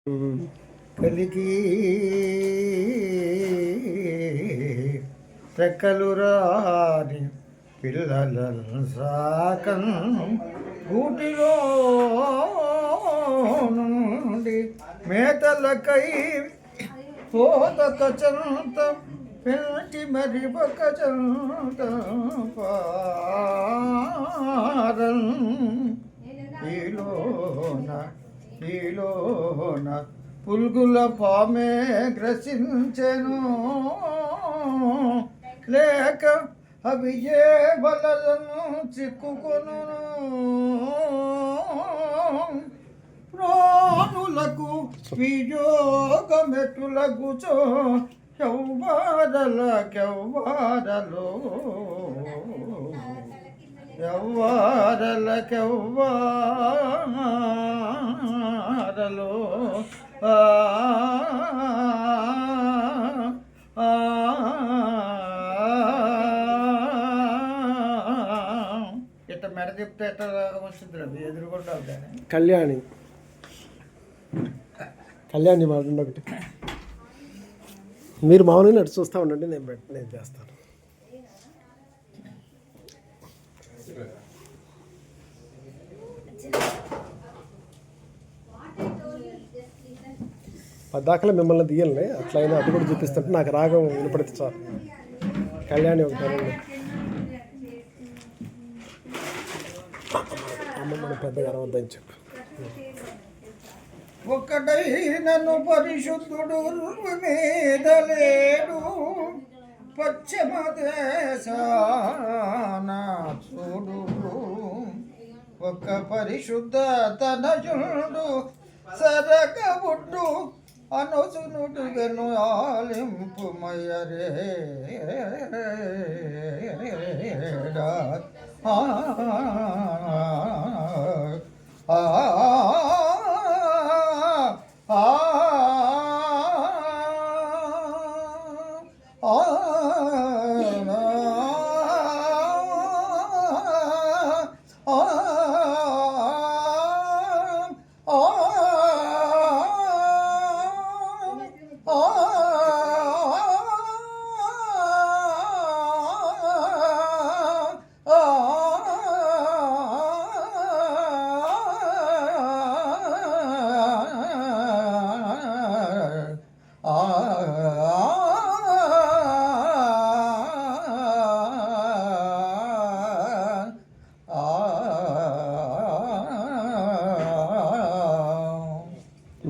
కలికి రెక్కలు రాని పిల్లలను సాకం గూటిలో నుండి మేతలకై పోతక చంత పెంటి మరి ఒక చంత పారం ఈలోన పుల్గుల పామే గ్రసించెను లేక అవి ఏ బలను చిక్కుకొను ప్రాణులకు వియోగమెటులగుచో ఎవ్వారలకెవ్వారలో ఎవ్వారలకెవ్వారలో ఇట్లా మెడ చెప్తే ఎట్లా వస్తుంది రవి ఎదురుకుండా కళ్యాణి మాట్లాడి ఒకటి మీరు మామూలుగా నడిచి చూస్తూ ఉండండి, నేను చేస్తాను. పద్దాకలా మిమ్మల్ని తీయాలి, అట్లయినా అది కూడా చూపిస్తుంటే నాకు రాగం వినపడితే చాలు. కళ్యాణి ఒకటి అమ్మ మనం పెద్దగా అరవద్దని చెప్పు. ఒక్కటై నన్ను పరిశుద్ధుడు మీద లేడు పశ్చిమ దేశాన చూడు ఒక్క పరిశుద్ధ తనయుడు సరగబుడ్డు అనుసునుడు వెను ఆలింపు మయరే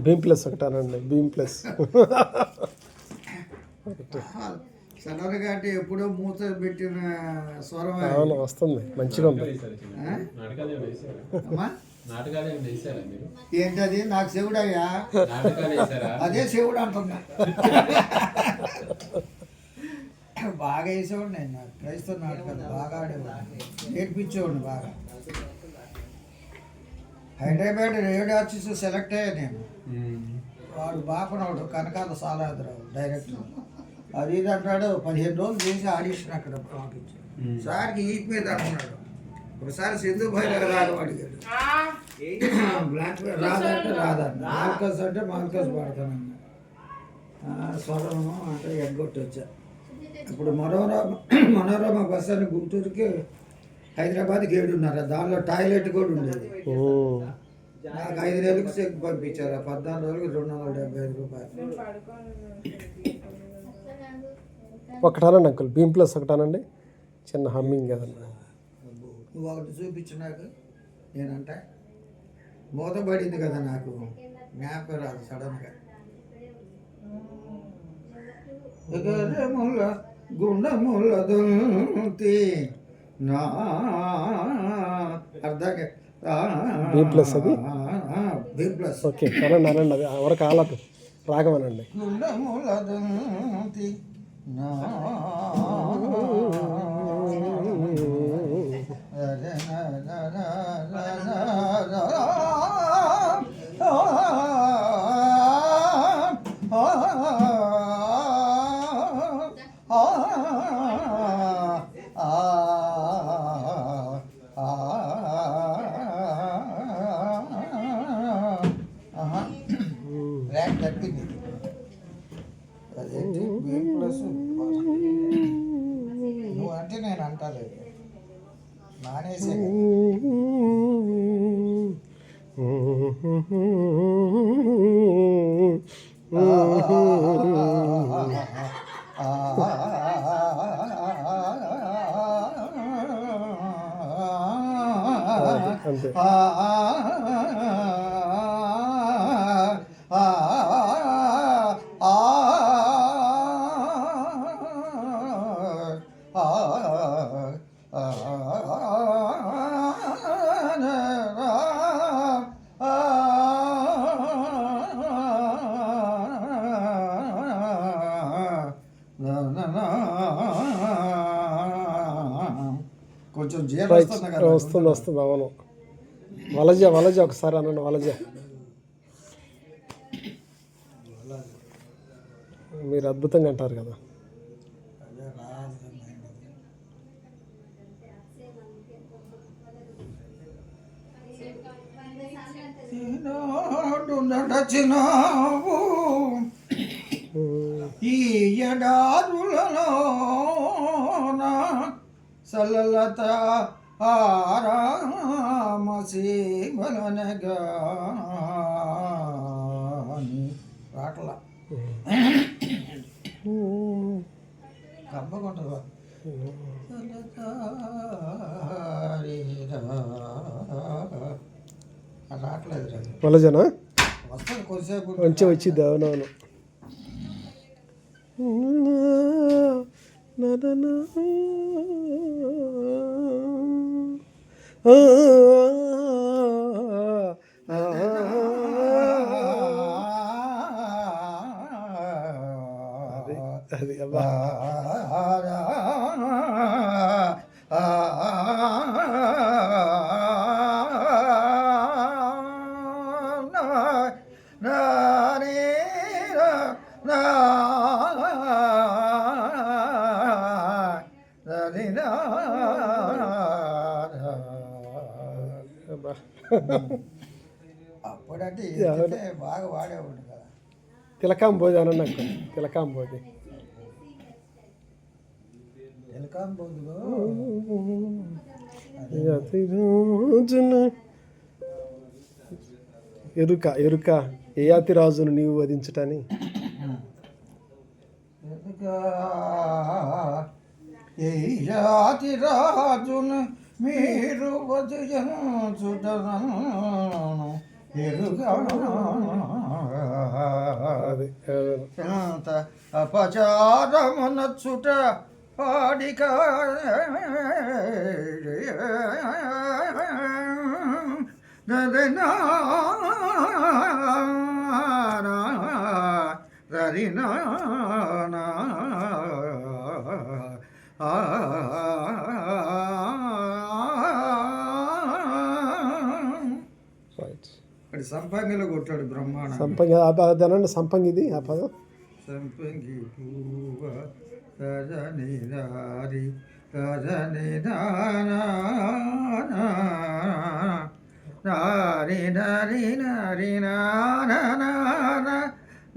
భీమ్ ప్లస్ ఒకటానండి, భీమ్ ప్లస్ సడన్గా అంటే ఎప్పుడో మూత పెట్టిన స్వరం అవును వస్తుంది, మంచిగా ఉంది. ఏంటది? నాకు శివుడయ్యా, అదే శివుడు అంటున్నా. బాగా వేసేవాడు నేను, క్రైస్తవ నాటకాలు బాగా ఆడేవాడు, నేర్పించేవాడిని బాగా. హైదరాబాద్ రేడియో ఆర్టిస్ట్ సెలెక్ట్ అయ్యా నేను. వాడు బాపనవాడు కనకాల సాలాద్రావు డైరెక్టర్. అది ఇది అంటాడు, 15 రోజులు చేసి ఆడిషన్ అక్కడ పంపించాడు. సార్కి ఈట్ మీద అంటున్నాడు. ఒకసారి సింధు భైరవ రాగం అడిగాడు, బ్లాక్ రాదంటే రాదండి, మార్కస్ అంటే మార్కస్ పాడతానన్న స్వరం అంటే ఎగ్గొట్టి వచ్చా. ఇప్పుడు మనోరమ బస్ అని గుంటూరుకి హైదరాబాద్కి 7:30, దానిలో టాయిలెట్ కూడా ఉండేది. నాకు 5 నెలలకు చెక్ పంపించారు, 14 రోజులకి 275 రూపాయలు. ఒకటానండి అంకుల్, భీమ్ ప్లస్ ఒకటానండి, చిన్న హమ్మింగ్ కదన్నా. నువ్వు ఒకటి చూపించు నాకు, నేనంటే మూతపడింది కదా, నాకు జ్ఞాపకం రాదు సడన్గా. గుండముల దొంతి నా అర్థంగా బీ ప్లస్, అది బీ ప్లస్. ఓకే అనండి అనండి, అది ఎవరికి ఆలదు రాగం అనండి. గుండముల దొంతి నా ట్రాక్ తప్పింది. అదేంటి B ప్లస్ నువ్వు అంటే నేను అంటలేదు, మానేసే అంతే. కొంచెం జీరం వస్తుంది కదా. వస్తుంది అవును. వలజ ఒకసారి అనండి. వలజ మీరు అద్భుతంగా అంటారు కదా. నడచినావు ఈ ఎడారులలో సలలత ఆరామసీమలనగా రాట్ల కమ్మకుంటుందా రావట్లేదు. వలజనా వస్తుంది కొద్దిసేపు మంచిగా వచ్చింది. అవునవును. అది అబ్బా అప్పుడంటే బాగా వాడేవాడు కదా. తిలకాంబోది అని నాకు. తిలకాంబోది ఎరుక ఏ అతి రాజును నీవు వధించటని. ఏ జాతి రాజును మీరు వధించుటను ఎరుగా అపచారమునచ్చుట పాడిక రరినా సంపంగిలో కొట్టాడు బ్రహ్మాండ. సంపంగి అదనండి. సంపంగిది ఆ పదం. సంపంగి పూవ రజని నారి రజని నారి నరి నరి నని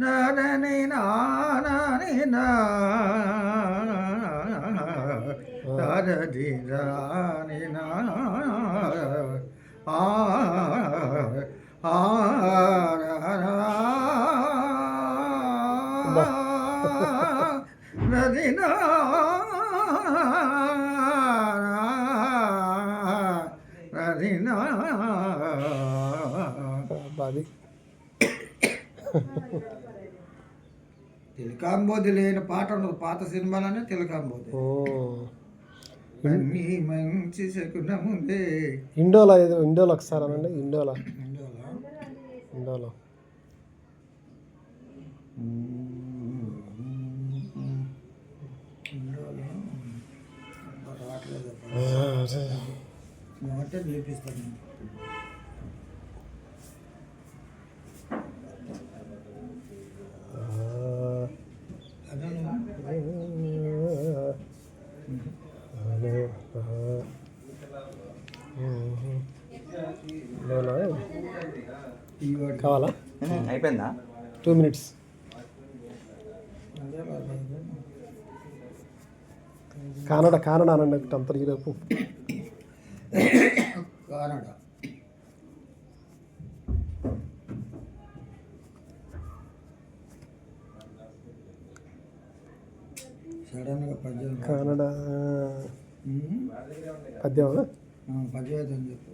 నాని నరి రాని నదినా నదినా అది తిలకాంబోది లేని పాట ఉండదు. పాత సినిమాలనే తిలకాంబోది. అన్నీ మంచి శకునముందే. ఇండోలా ఒకసారి అనండి. ఇండోలా అంటే పిలిపిస్తాను. కావాలా? అయిపోయిందా? 2 minutes. అదే బాబా. కానడా అనండి అంత ఈరోపు కానడా సడన్గా పద్యం కానడా పద్యమా పద్యం అని చెప్పు.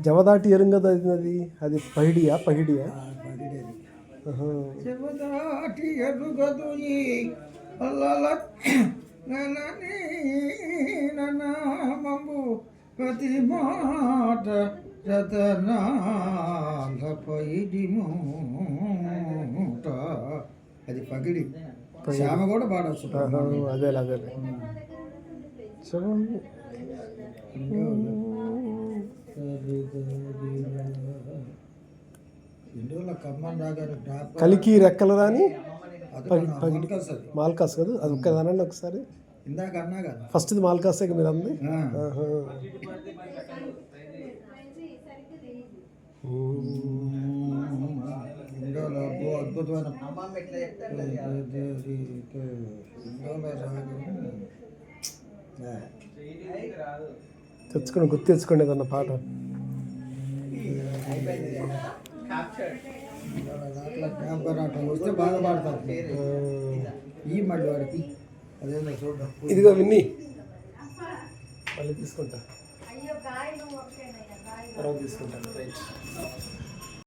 జవదాటి ఎరుంగది అది పహిడియా పగిడేది ఆహా. చెబుదాటి ఎరుగదు ఈ అల్లల నలని నామము ప్రతి మాట రతనాలపై మూట. అది పగిడి. శ్యామ కూడా పాడవచ్చు. ఆహా, అదేలే హిందువుల కమ్మన్ రాగారు కలికి రెక్కలు రాని మాల్కాస్ మాల్కాస్ కదా, అది ఒక్కదానండి ఒకసారి. ఇందాక అన్నా కదా. ఫస్ట్ ఇది మాల్కాసే మీరు అంది. ఆహా. ఇండియాలో అబ్బో అద్భుతమైన తెచ్చుకోండి, గుర్తు తెచ్చుకోండి ఏదన్న పాట. జ్ఞాపకం వస్తే బాగా పాడతారు. ఈ మళ్ళీ వాడికి అదేదో చూద్దాం. ఇదిగో విన్ని మళ్ళీ తీసుకుంటా, తర్వాత తీసుకుంటాను. రైట్.